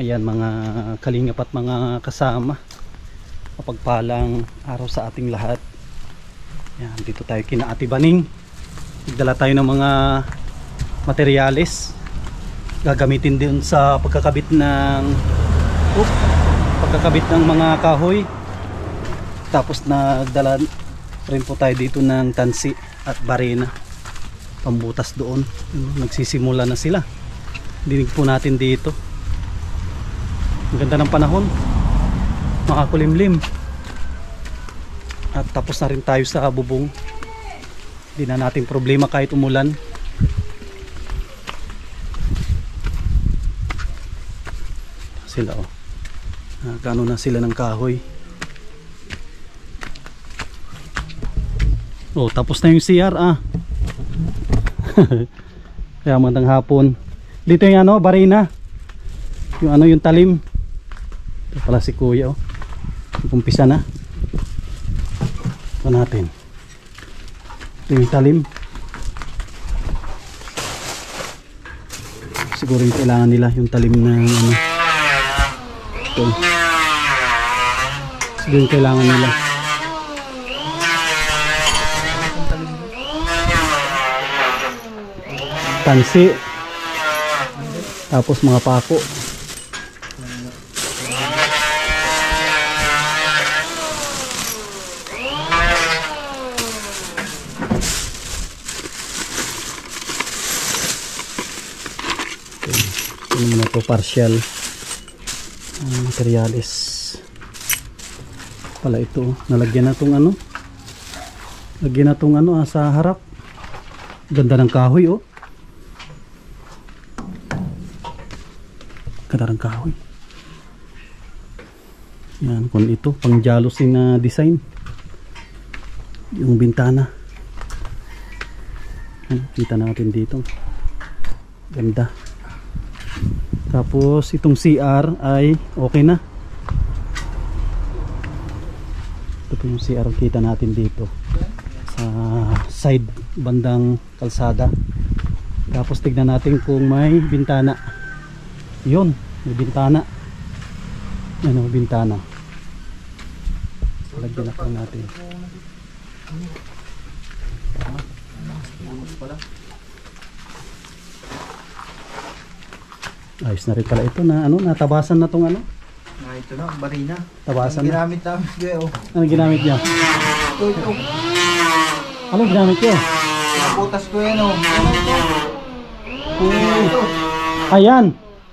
Ayan mga kalingap at mga kasama, mapagpalang araw sa ating lahat. Ayan, dito tayo kina Ate Baning. Nagdala tayo ng mga materyales gagamitin din sa pagkakabit ng mga kahoy. Tapos nagdala rin po tayo dito ng tansi at barena pambutas doon. Nagsisimula na sila. Dinig po natin dito. Ang ganda ng panahon, makakulimlim. At tapos na rin tayo sa bubong. Hindi na natin problema kahit umulan. Sila gano na sila ng kahoy. Tapos na yung CR Kaya mandang hapon. Dito yung barina. Yung talim. Ito pala si Kuya Umpisa na. Ito natin. Ito yung talim. Siguro yung kailangan nila yung talim ng ito. Siguro yung kailangan nila. Tansi. Tapos mga pako. Ano muna to, partial materials pala ito. Nalagyan na tong lagyan na tong sa harap. Ganda ng kahoy ganda ng kahoy. Yan, kung ito pang jealousy na design yung bintana. Kita natin dito, ganda. Tapos itong CR ay okay na. Ito po yung CR, kita natin dito sa side bandang kalsada. Tapos tignan natin kung may bintana. Yun, may bintana. Ano, bintana. Lagyan na po natin. Ayos na rin pala ito na natabasan na tong ito na, barina. Tabasan na. Ginamit namin kayo. Ano ginamit niya? Ito. Ano ginamit niya? Pinaputas ko yan Ayan.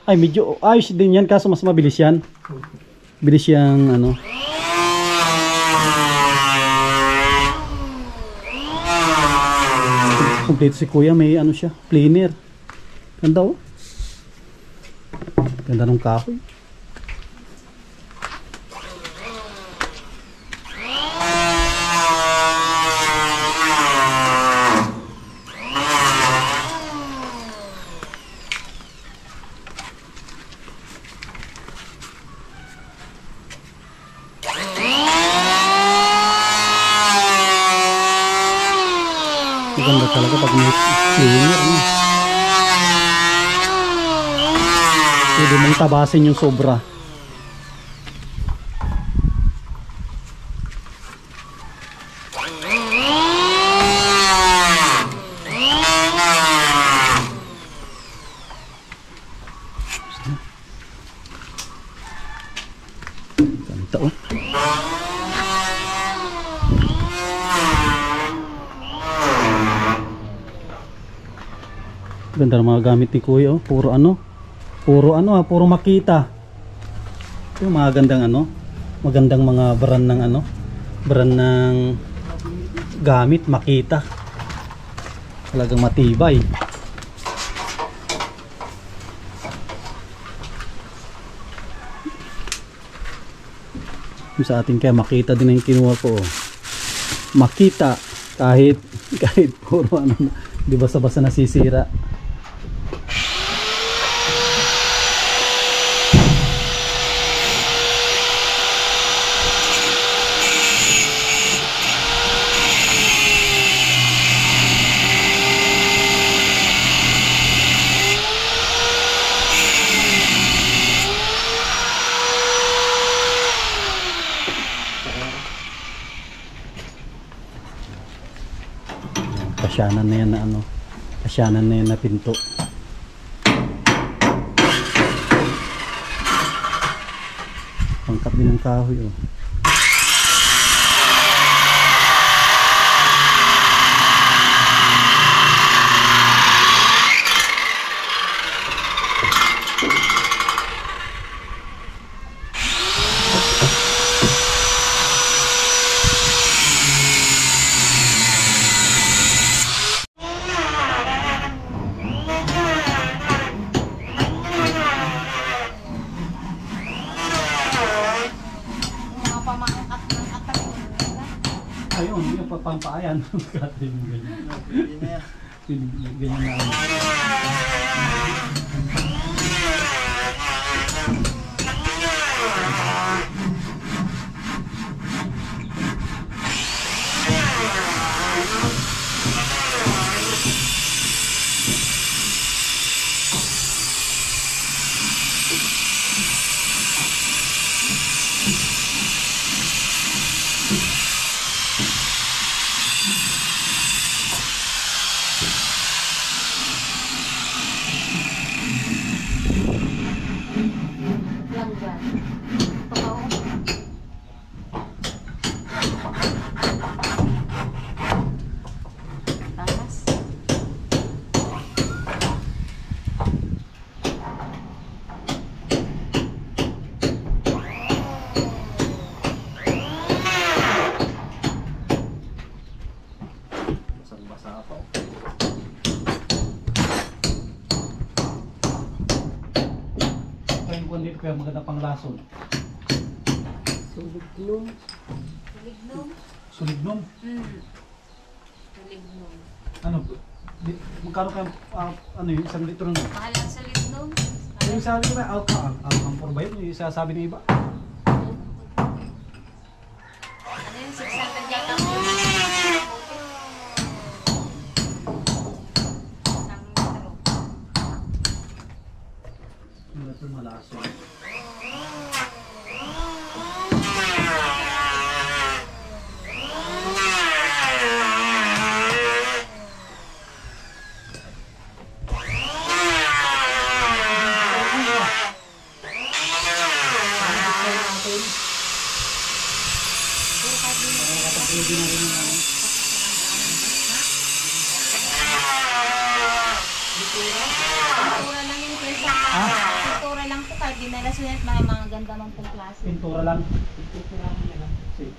Ay medyo ayos din yan, kaso mas mabilis yan. Bilis yang Kompleto si Kuya, may siya, planer. Ganda ganda ng kahoy. Ganda talaga pag may planer. Pwede mong tabasin yung sobra. Ganda Ganda ng mga gamit ni Kuya puro puro Makita. Yung mga gandang magandang mga brand ng gamit, Makita. Talagang matibay. Yung sa atin kaya Makita din ang kinuha ko. Makita kahit puro di basta-basta nasisira. asyanan na yan na ano, asyanan na yan na pinto. Pangkat din ng kahoy oh. Ayun, yung papampaayan. Ganyan mo ganyan. Hindi na yan. Ganyan na ano. Langgan. Totoo. Talas. Basang-basa pa. Ayun ko dito kaya maganda pang lason. Sulignum. Sulignom. Sulignum. Ano? Magkano kaya ano yun? Isang litro na. Mahal ang sulignum. Yung sabi ko na alcohol ba yun? Yung sasabi ng iba? Ano yung 600 yata po? Yung litro malason. Pintura lang yung presa. Pintura lang po kahit di nila sulit may mga ganda ng pong klase. Pintura lang. Pintura lang nila. Sige.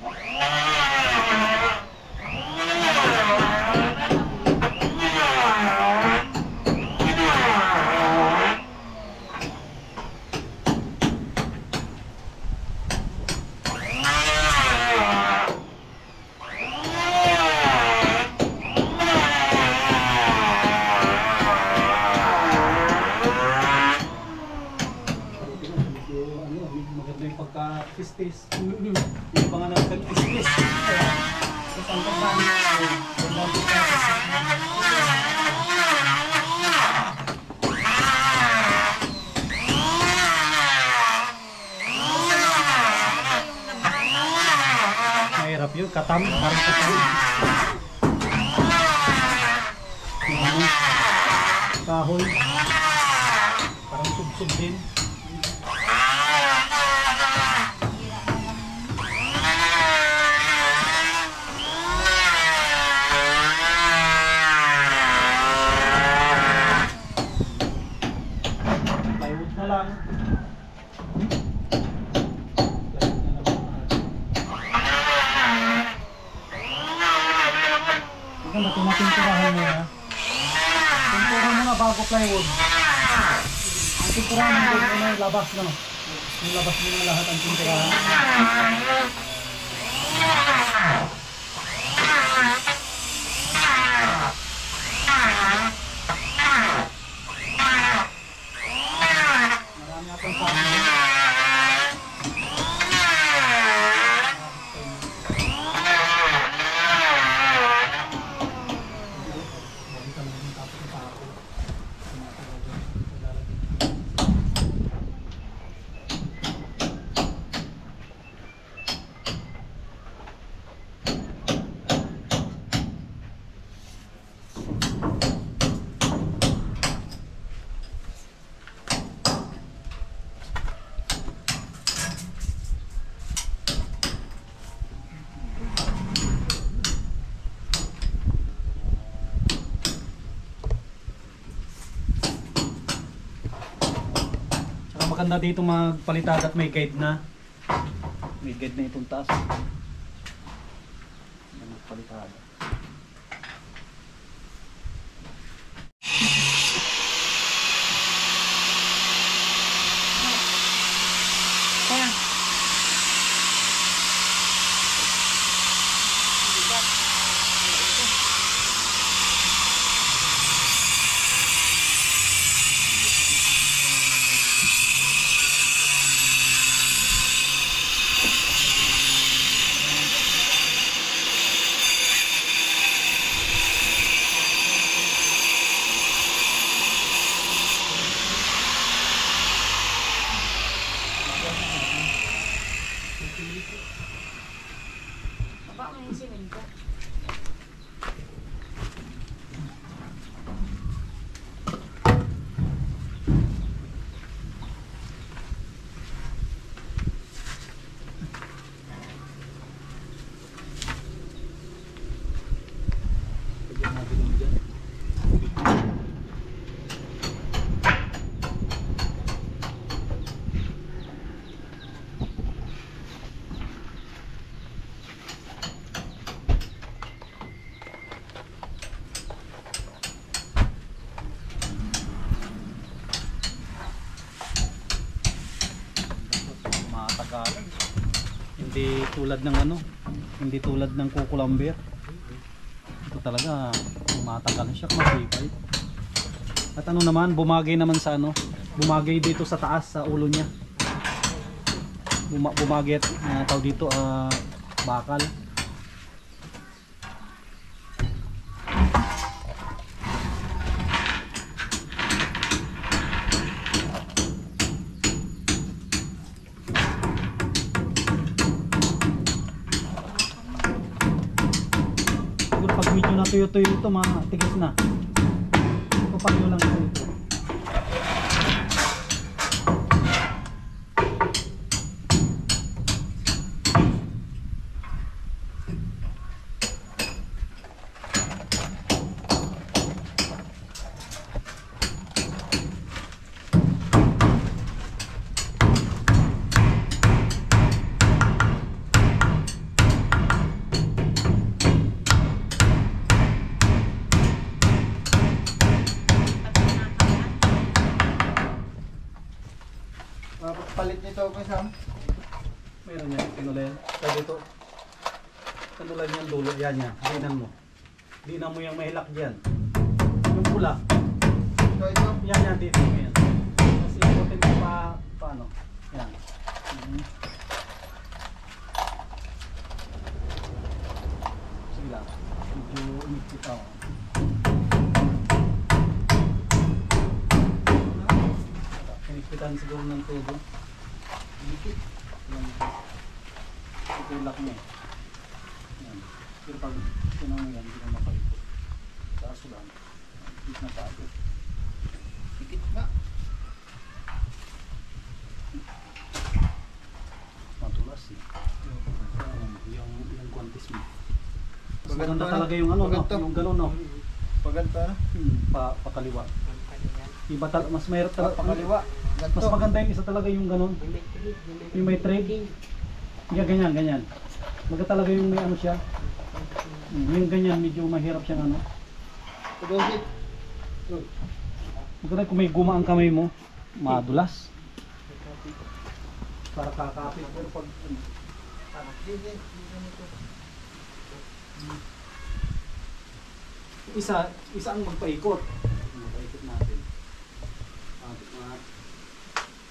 Maganda yung pagka-tistis. Yung mga nagka-tistis. Tapos ang pagka mahirap yun. Katam. Parang katam. Yung ano, kahoy. Parang sub-sub din. Plywood na lang. Maganda, pinapinturahan mo na. Pinturahan mo na bago plywood. Ang pinturahan mo din na yung labas na. Yung labas mo na lahat ang pinturahan. Marami akong sabi. maganda dito magpalitada at may guide na. May guide na itong taas. Magpalitada. Kaya. Baka may simento. Matagalan. Hindi tulad ng ano, hindi tulad ng kukulamber. Ito talaga matagalan siya, masipay. At ano naman, bumagay naman sa ano, bumagay dito sa taas sa ulo niya. Bumagay at tawag dito bakal. Pag medyo natuyo-tuyo ito, matigas na. Papayo lang ito. Palit nito ako Sam. Meron yan, pinulen. Kaya dito, pinulen yan dulo, yan yan. Dinan mo. Dinan mo yung mahilak dyan. Yung pula. Ito. Yan yan dito. Yan. Kasi ikutin mo paano. Yan. Sige lang. Medyo umikit ako. Pinikpitan siguro ng tubo. Umikit. Ito yung lock niya. Yan. Pero pag sinang mo yan, hindi na makalikot. Kaso lang. Ikit na tayo. Dikit na. Matulas eh. Yung kwantis mo. Mas Paganda maganda na. talaga yung ano, no? Paganda. Yung gano'n, no? Paganta na. Pakaliwa. Iba mas mahirap talaga. Pakaliwa. Mas maganda yung isa talaga yung gano'n. Yung may thread. Yeah, ganyan, ganyan. Maganda talaga yung may ano siya. Yung ganyan, medyo mahirap siyang ano. Tugosit. Maganda kung may guma ang kamay mo, madulas. Para kakapit. Pero pag isa ang magpaikot. Magpaikot natin. Kapit na.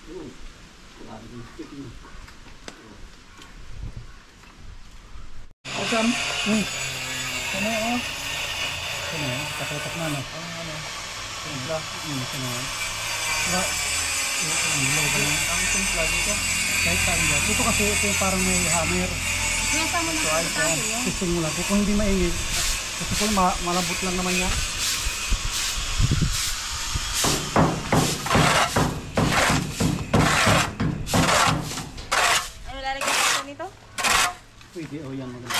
Yun. Wala din yung stick mo. Sam. Ano yun? Ano yun? Kapatak na no? Ano? Simpla. Ano yun? Ang simpla dito. Kahit saan dyan. Ito kasi ito parang may hammer. Nasa mo na sa tayo yun. Testing mo lang. Kung hindi mainit, kasi kung malambot lang naman yan. Ano lalagyan ko nito? Pwede o yan maganda.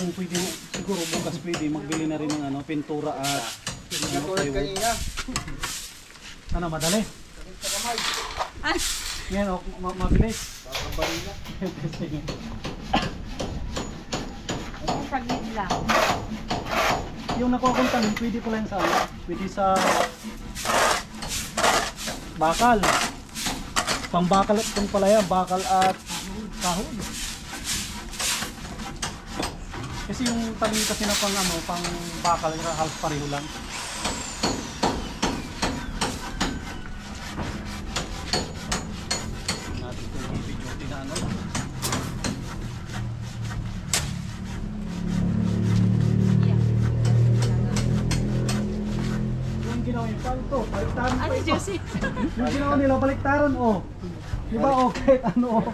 kung pwede, siguro bukas pwede magbili na rin ng ano, pintura at Katulad kanina. ano, madali. Sakit sa kamay. Yan, mabilis. Babari na. Yung saglit lang. Yung nakuha kong tanim, pwede pala yung sa ano, pwede sa bakal. Pang bakal at pang palaya, bakal at kahoy. Kasi yung tanim kasi na pang ano, pang bakal, halos pareho lang. Natin itong heavy duty na ano. Yeah. Yung ginawa yung palto, baliktaran pa Ano, ito. Josie? Yung ginawa nila, baliktaran oh. Di ba oh, kahit ano oh.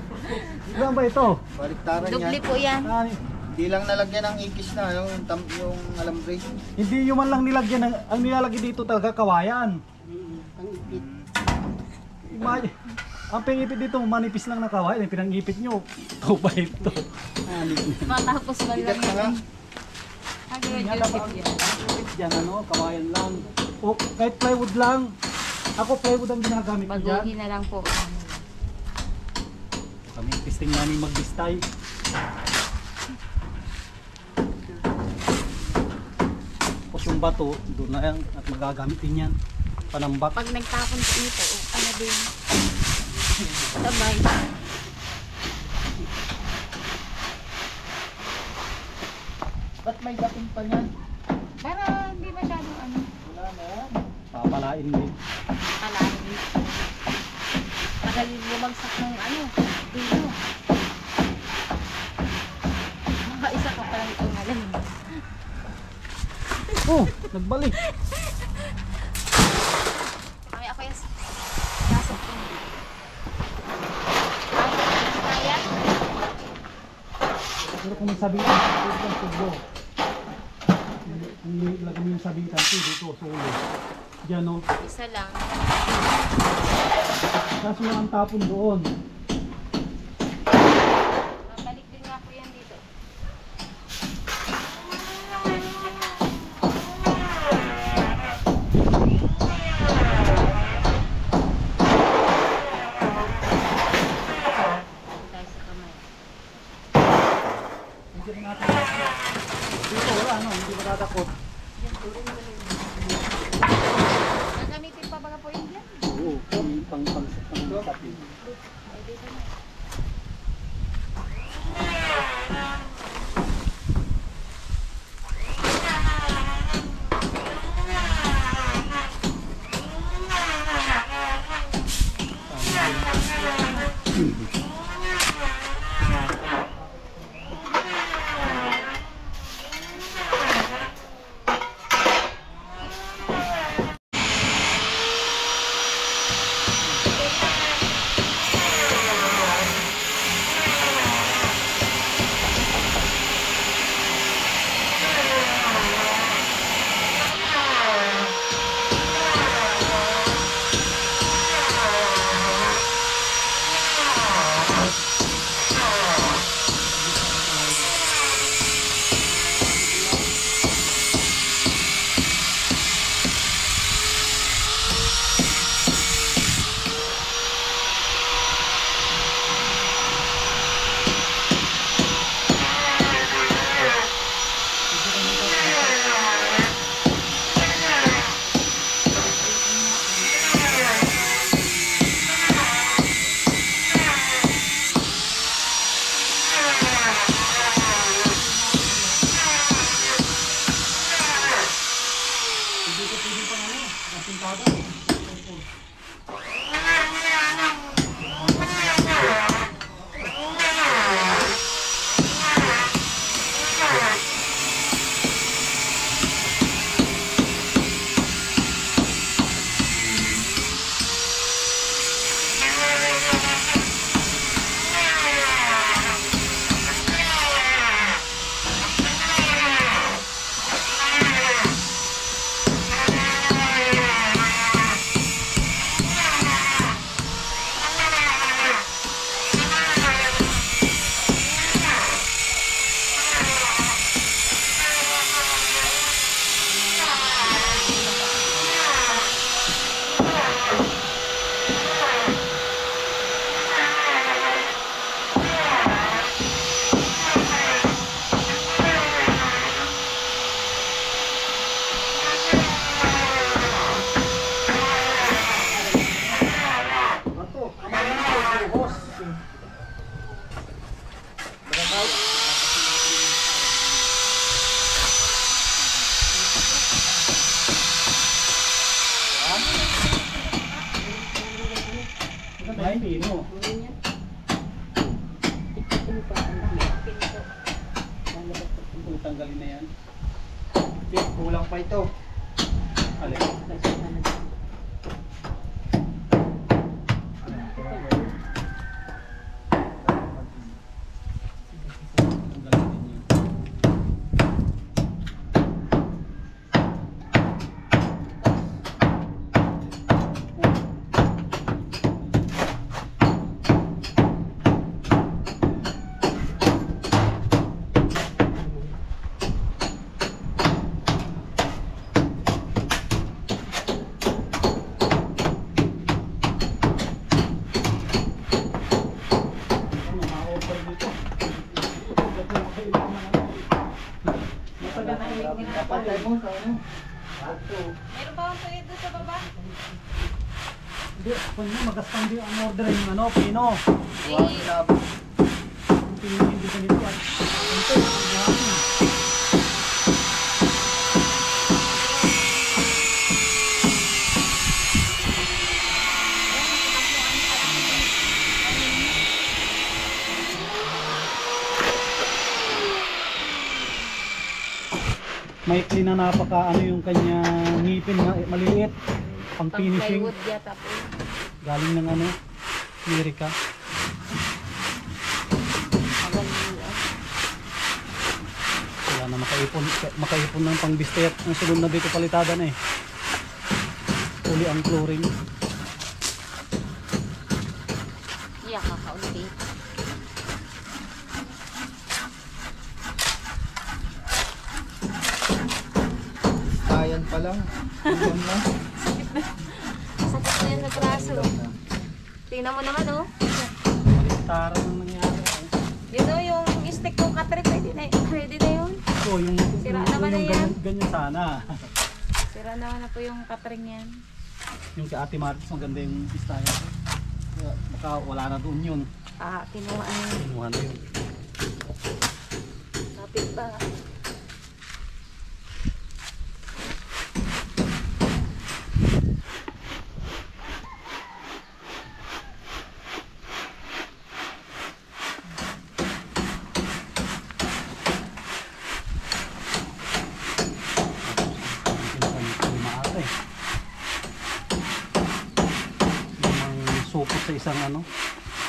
Di ba ba ito? Baliktaran yan. Dubli po yan. Ah, Di lang nalagyan ng ikis na yung alambre. hindi yung man lang nilagyan, ang nilalagay dito talaga kawayan. Ang ipit. Ang pangipit dito, manipis lang na kawayan. Yung pinangipit nyo, ito ba ito? Matapos man Bigat lang na nga. yan. Ang Nga Joseph dapat yan. ang dyan, ano, kawayan lang. O kahit plywood lang. Ako plywood ang ginagamit ko dyan. Baguhin na lang po. Kami testing namin mag-distay. Tapos yung bato, doon na yan at magagamit din yan. Panambak. Pag nagtapon ko ito, ano din. Sabay. Ba't may dating pa niyan? Para hindi masyadong ano. Wala na yan. Papalain din. Kalahin. Magaling bumagsak ng ano. Dito. Makaisa ka pa lang itong alam. Oh, nagbalik. Kami ako yung nasok ko. Kaya? Pero kung may sabitan, ito ang tubo. Lagyan mo yung sabitan ito dito, solo. Diyan o. Isa lang. Kaso lang ang tapon doon. Balik din nga po yan dito. Tayo sa kamay. Hindi rin natin. Dito wala, ano, hindi matadakot. Gagamitin pa ba po yun dyan? Oo, pang sapi. Ay, dito na. tanggalin na yan. Kulang pa ito. Alin? Tanggalin din yun. Ano, ma-offer dito. Dapat tayo mo sa ano? Meron pa akong tuwid doon sa baba? Hindi, kung mo magastang di ang order yung ano, pino. Wow, grabe. Ang pino hindi ganito at ito, ang maikli na napaka ano yung kanya ngipin na maliliit pang finishing Plywood yata po. galing ng ano Amerika. Wala na makaipon ng pangbiste at ang sunod na dito palitada na eh. Uli ang flooring. Yeah, kakaunti. Ayan pa lang. Hanggang na. Sakit na yan sa braso. Tingnan mo naman oh. Tara nang nangyari. Yun oh, yung stick ng katri, pwede na yun. So yung Sira naman na yan. ganyan sana. Sira naman na po yung katring yan. Yung si Ate Martis maganda yung style. Baka wala na doon yun. Ah, kinuha na yun. Kinuha na yun. Kapit ba? Supot sa isang ano,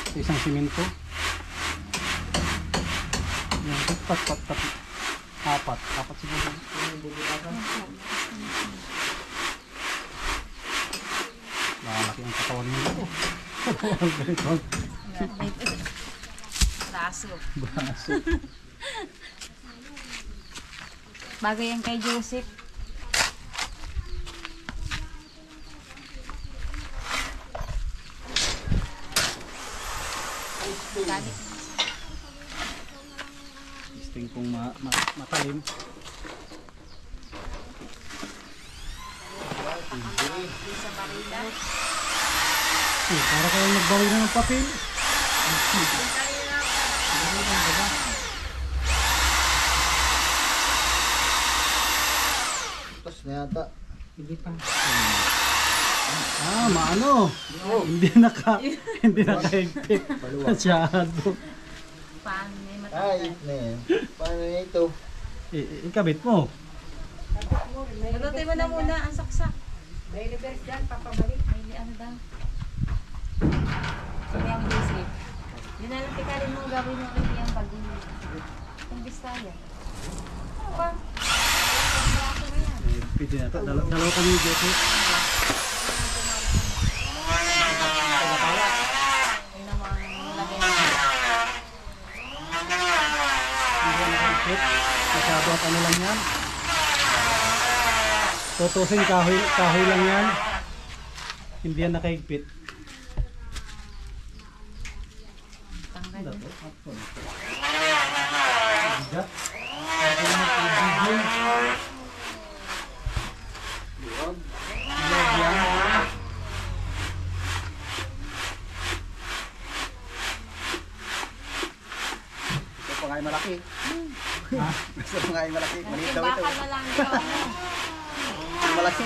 sa isang simento. Yung pat apat siguro. Malaki ang katawan nito. Ganito. Braso. Braso. Bagay yan kay Joseph. Galit. Gusto kong matalim. Sa barila. Para kayo nagbawi na ng papel. Tapos na yata. Hindi pa. Maano? Hindi nakaigpit. Masyado. Paano may Ay, matanggal? na yan. Paano na ito? Ikabit mo. Lutuin mo na muna ang saksak. Daily verse dyan, papabalik. Daily ano daw? Sabi ang Joseph. Yun na lang tikarin mo gawin mo rin yung pag-ibig. Itong bistaya. Ano ba? Braso na yan. Pwede na. Dalawa kami dito. Yun naman ang lagay mo. Hindi na nakaigpit. Masyado at ano lang yan. Tutusin kahoy lang yan. Hindi yan nakaigpit. Tanggal. Bigat. Ito pa nga yung malaki. Ha? Gusto pa nga yung malaki. Maliit daw ito. Bakal na lang ito. Yung malaki.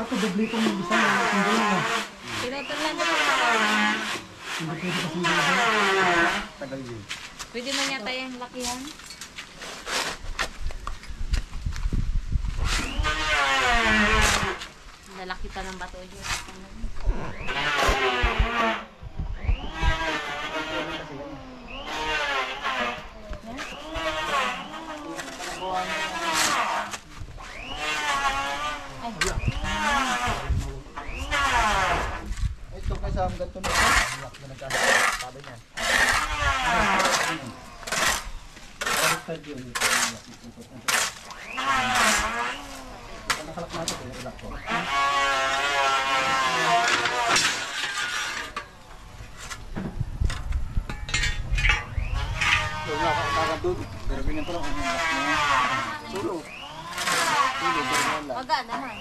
Ako, doble kong mag-isa na. Hindi na. Tinutulan na lang. Hindi pwede kasi hindi na. Tagal yun. Pwede man yata yung lakihan. kita ng bato dyan. Ito kasi ang ganito na ito. Lock na nagkakasabi niya. Baliktad yun. Nakalak natin ito. Ilak ko. Wala ka kakagad doon. Pero ganyan pa lang ang lock na. Sulo. Sulo, pero wala. Waga naman.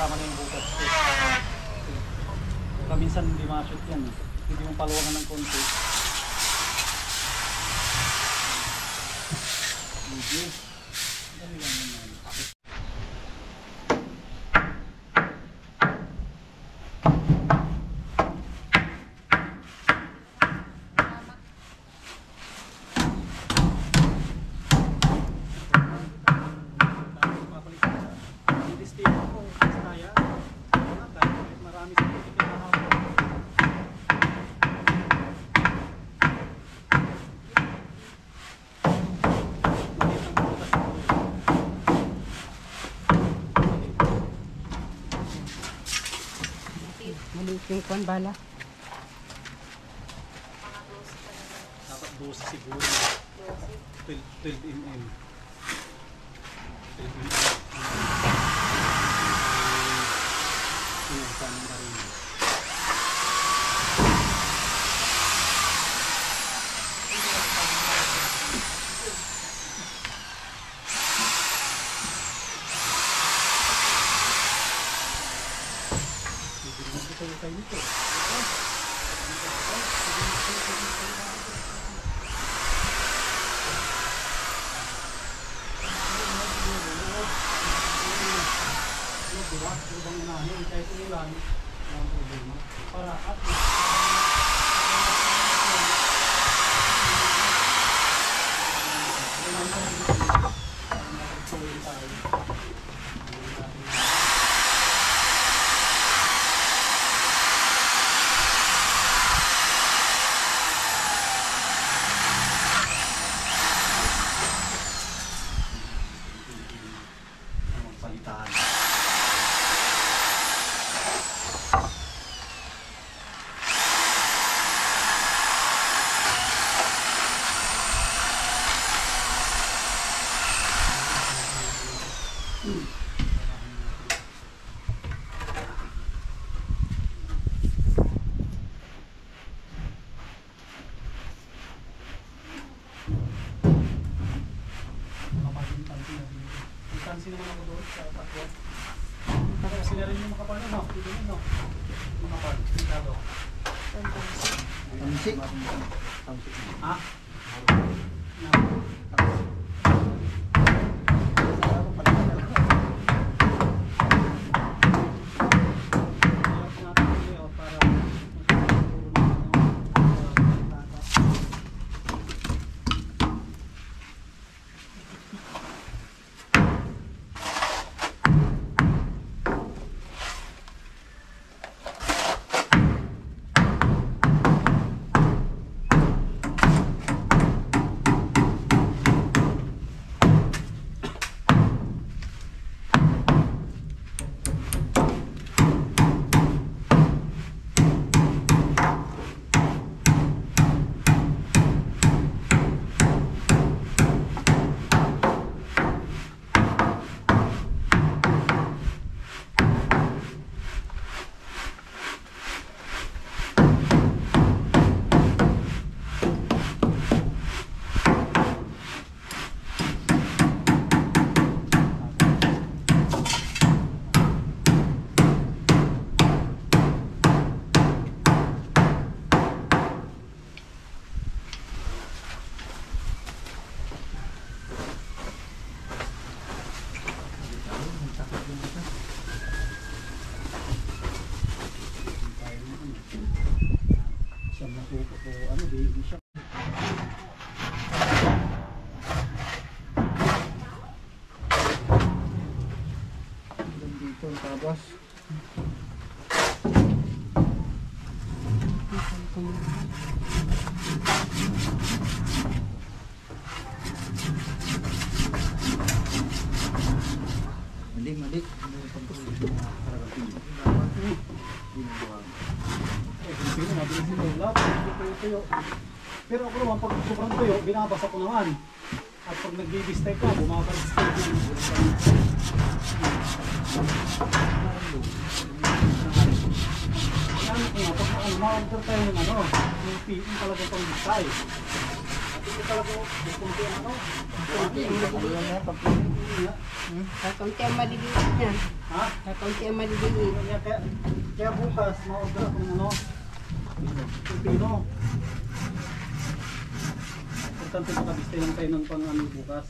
Tama na yung bukas. Kaminsan hindi ma-shoot yan. Hindi mong paluwagan ng konti. Hindi. Dali lang naman. Marami sa titik na hapon. Maliit yung kwan bala. Dapat 12 siguro. 12 mm. 12 mm. Yung tanong na rin. Tayo nito. Lubang unahin kahit ulan, walang problema. Para at palitan. Tansi naman ako doon sa takwa. Tapos sila rin yung makapal no? Dito no? Yung makapal. Dito. Tamsik. Ha? baby siya. Dito ang tabas. Malik. Sino mabilis yung ulap, tuyo. Pero ako naman, pag sobrang tuyo, binabasa ko naman. At pag nag-baby-step ka, bumabalik-step yun. Kaya ko nga, pag ma-order tayo ng yung PE talaga pang bistay. At ito talaga, kunti ang Kakunti ang maliliit niya. Ha? Kakunti ang maliliit. Kaya bukas, ma-order ako ng yung pino. Importante makabistay lang tayo ng pang bukas.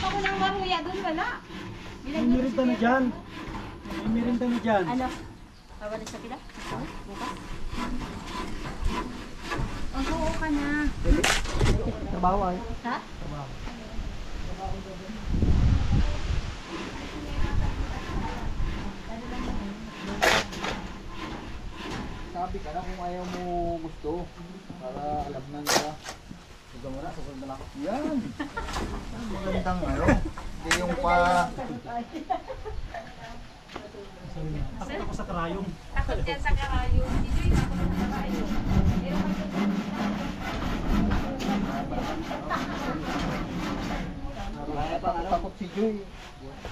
Ako nang maruya doon wala. May merinda na dyan. May merinda na dyan. Ano? Babalik sa pila? Bukas? Oo ka na. Trabaho ay. Ha? Sabi ka na kung ayaw mo gusto. Para alam na nila. Suga mo na, suga na lang. Yan. Magandang Hindi yung pa... Takot ako sa karayong. Takot yan sa karayo. Dito yung takot sa karayo. Pero Kaya pa takot si Joy.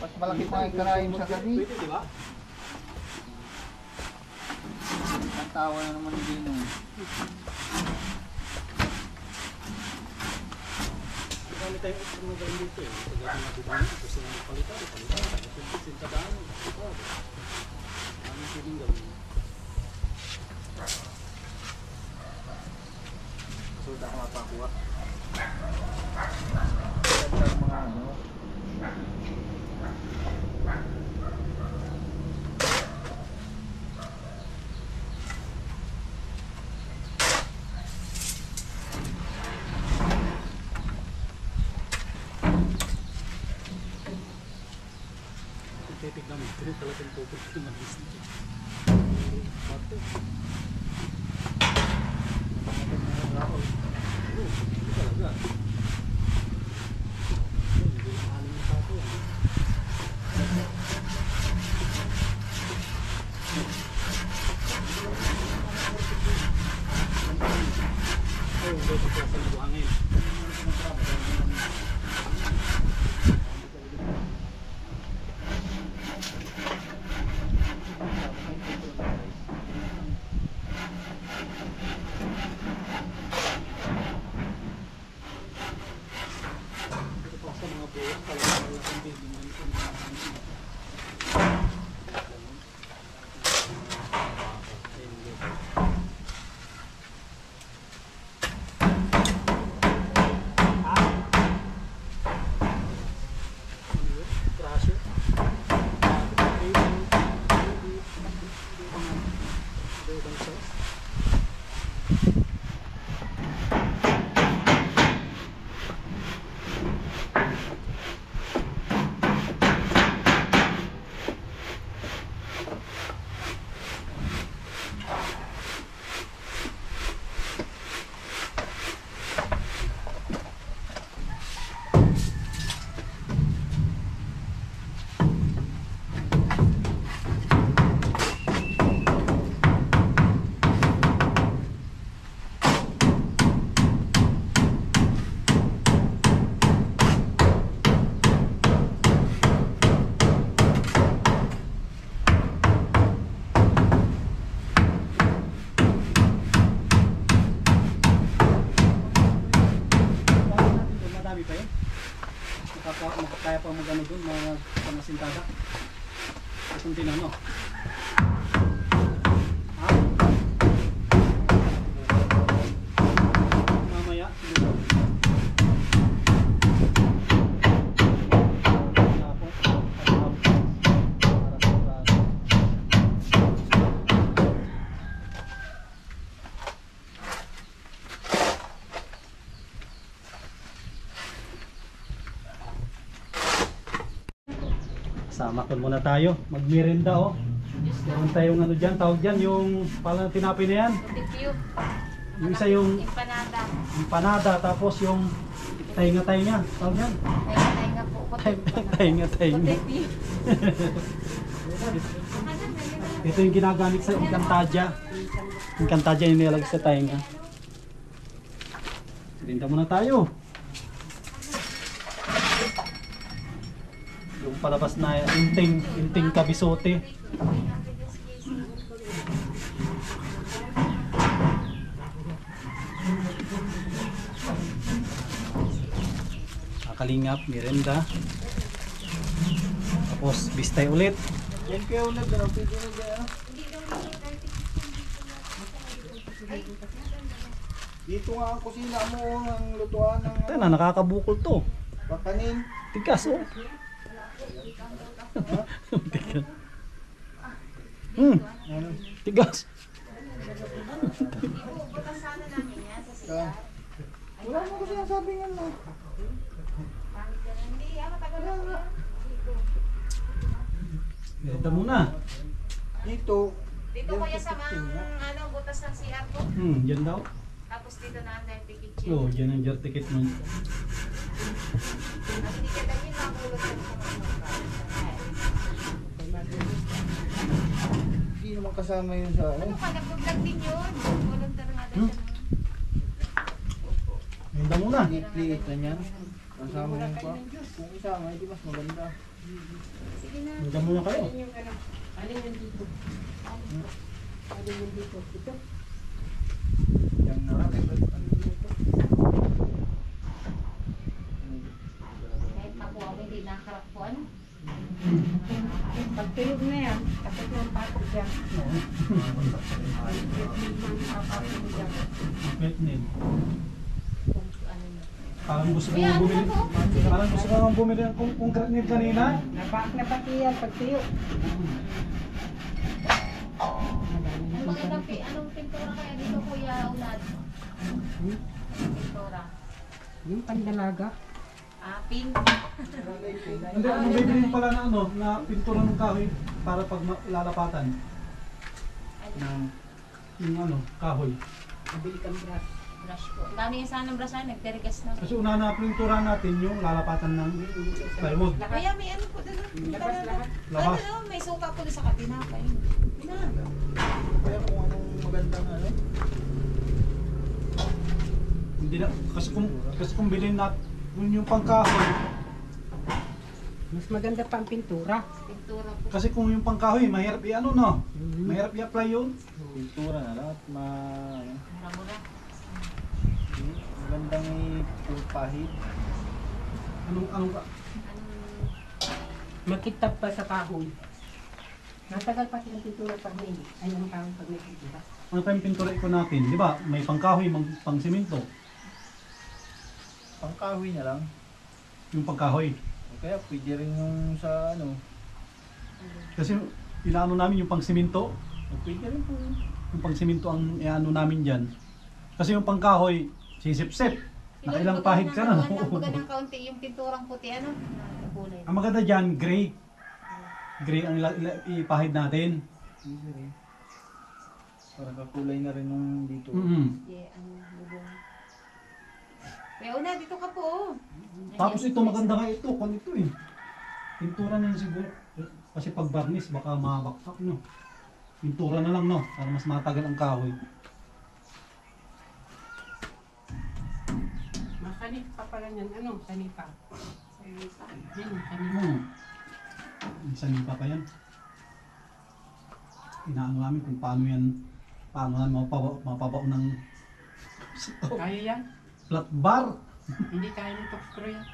Mas malaki pa yung karayom sa gabi. Pwede, di ba? Ang tawa na naman yung Dino. Kami tayo ito mga gawin dito eh. Pagdating na bubani, ito sila magpalitan. Ito sinta daan. Ito. Kami siling gawin. pakuha. Ganda ng mga ano. Titignan mo, pero talagang tubig yung nagis nito. Bato. Hindi talaga. Hindi maanin yung bato yan. Ay, hindi ko klase ng buhangin. Kaya pa magano doon, mga sintada. Itong tinano. Ha? Mamaya, siguro. Sama kon muna tayo, magmerenda oh. Meron tayong ano dyan, tawag dyan, yung pala tinapay na yan. Barbecue. Yung isa yung Empanada. empanada, tapos yung tainga-tainga, tawag yan. Tainga po. Tainga-tainga. Ito yung ginagamit sa Encantadia. Encantadia yung nilalagay sa tainga. Sirinda muna tayo. Yung palabas na inting kabisote. Kalingap, merenda. Tapos bistay ulit. Yan kayo ulit, ano? Pwede na dyan, ano? Dito nga ang kusina mo, ang lutuan ng Ito na, nakakabukol to. pakanin. Tigas oh. Tigas. Ano? Tigas. Ka? Wala mo kasi ang sabi nga no. Merenda muna. Dito. Dito kaya sa mga butas ng CR ko. Yan daw. Tapos dito na ang dirty kitchen. Oh, yan ang jar ticket mo. At hindi ka dahil makulot sa Hindi naman kasama yun sa ano. ano ka, nag-vlog din yun. Volunteer nga daw siya. Merenda muna. Liit na yan. Kasama yun pa. Kung isama, hindi mas maganda. Sige na. Merenda muna kayo. Yan na. Kahit ako ako hindi nakarapuan. Pagtulog na yan, kapag yung patok yan. Vietnam. Parang gusto ko nga bumili. Parang gusto ko nga bumili ng concrete nito kanina. Napaak na pati yan pagtiyo. Ang magandang anong pintura kaya dito Kuya Unad? Pintura. Yung pandalaga. Pink. Hindi, ano bibili pala na ano, na pintura ng kahoy para pag lalapatan. Yung ano, kahoy. Nabili kang brush. Brush po. Ang dami yung sanang brush na, nagtirikas na. Kasi una na pintura natin yung lalapatan ng plywood. Kaya may ano po doon. Labas lahat. Labas. Ano, may suka po doon sa katinapay. Kaya kung anong magandang ano. Hindi na, kasi kung bilhin natin yung pangkahoy, Mas maganda pa ang pintura. Pintura po. kasi kung yung pangkahoy, mahirap i-ano no? Mahirap i-apply yun. Pintura na lang at Mura-mura. magandang ipahid. Anong Anong Magkitab pa sa kahoy. Natagal pati ang pintura pag may ay ang kahoy pag may pintura. ano pa yung pintura iko natin, di ba? May pangkahoy, pang simento. Pangkahoy na lang. Yung pangkahoy. O kaya pwede rin yung sa ano. Kasi inaano namin yung pang simento. O pwede rin po. Yung pang simento ang iano namin dyan. Kasi yung pangkahoy, sisip-sip. Nakailang pahid ka na. Baga ng kaunti yung pinturang puti, ano? Na kulay. Ang maganda dyan, gray. Gray ang ipahid natin. Pwede rin. Para kakulay na rin nung dito. Yeah, ang bubong. Kuya Una, dito ka po. Oh. Tapos ito, maganda nga ito. Kung ito eh. Pintura na yun siguro. Kasi pag varnish, baka mabaksak no. Pintura na lang no. Para mas matagal ang kahoy. Masanip pa pala niyan. Ano? Sanipa. Sanipa. Yan, sanipa. Minsan pa pa yan. Inaano namin kung paano namin mapabao ng Kaya yan? flat bar. Hindi kaya ng tuxtro yan.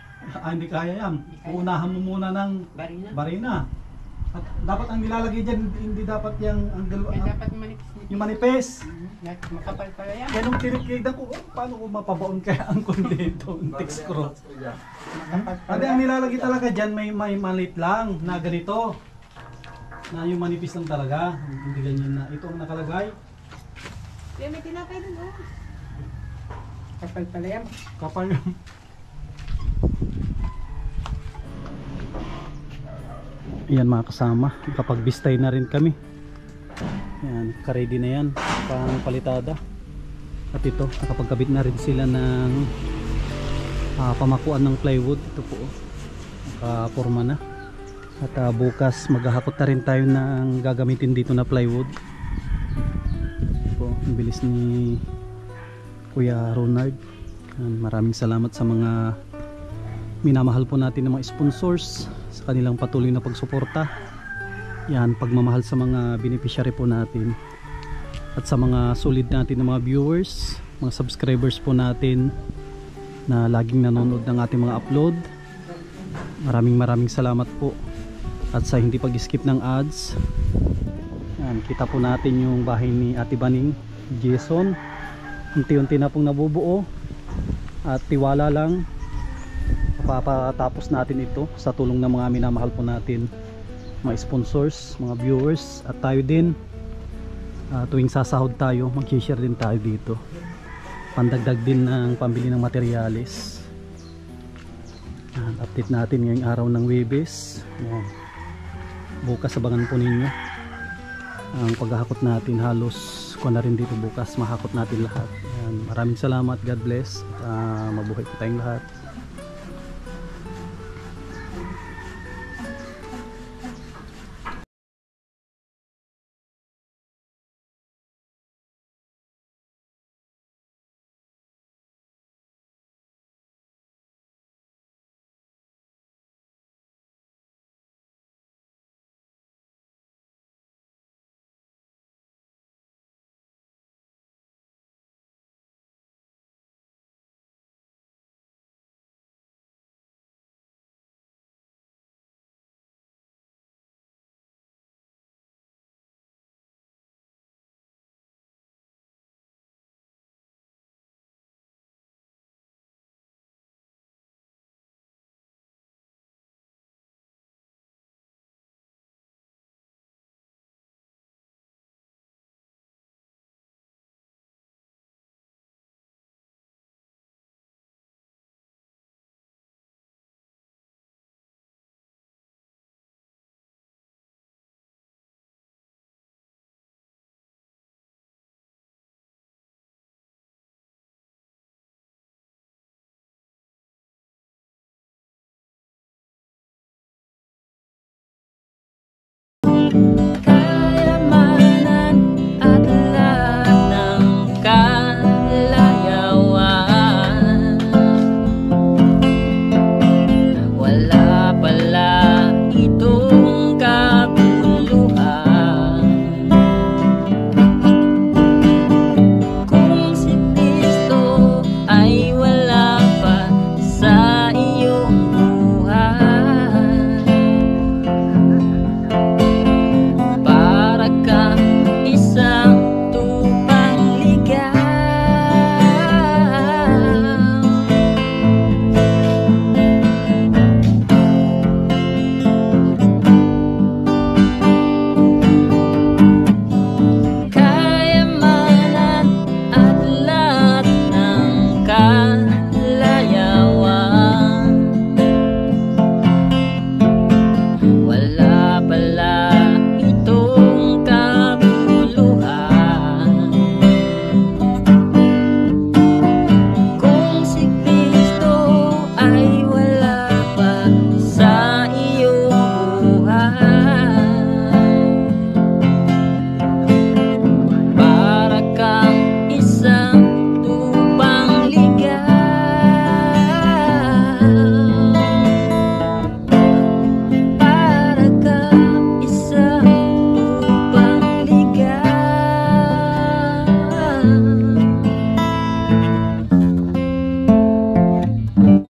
Hindi kaya yan. Uunahan mo muna ng Barina. barina. At dapat ang nilalagay dyan, hindi dapat ang Kaya dapat manipis. yung manipes. Makapal pala yan. Yan ang tinitignan ko, paano ko mapabaon kaya ang kondito, ang text screw. Makapal pala Hindi, ang nilalagay talaga dyan, may malit lang na ganito. Na yung manipis lang talaga. Hindi ganyan na. Ito ang nakalagay. Kuya, may tinapay doon. Oh. Kapal pala yan. Kapal yung... Yan mga kasama, kapag-bistay na rin kami. Yan, ka-ready na yan, pang palitada. At ito, nakapagkabit na rin sila ng pamakuan ng plywood. Ito po, nakaporma na. At bukas maghahakot na rin tayo ng gagamitin dito na plywood. Ito, ang bilis ni Kuya Ronald. Maraming salamat sa mga minamahal po natin ng mga sponsors sa kanilang patuloy na pagsuporta. Yan, pagmamahal sa mga beneficiary po natin at sa mga solid natin na mga viewers, mga subscribers po natin na laging nanonood ng ating mga upload. Maraming salamat po. At sa hindi pag-skip ng ads, yan, kita po natin yung bahay ni Ate Baning, Jason. Unti-unti na pong nabubuo at tiwala lang mapapatapos natin ito sa tulong ng mga minamahal po natin, mga sponsors, mga viewers, at tayo din. Tuwing sasahod tayo, mag-share din tayo dito, pandagdag din ng pambili ng materyales. Update natin ngayong araw ng Webes. Bukas abangan po ninyo ang paghahakot natin. Halos kung na rin dito bukas mahakot natin lahat. Maraming salamat, God bless, mabuhay po tayong lahat.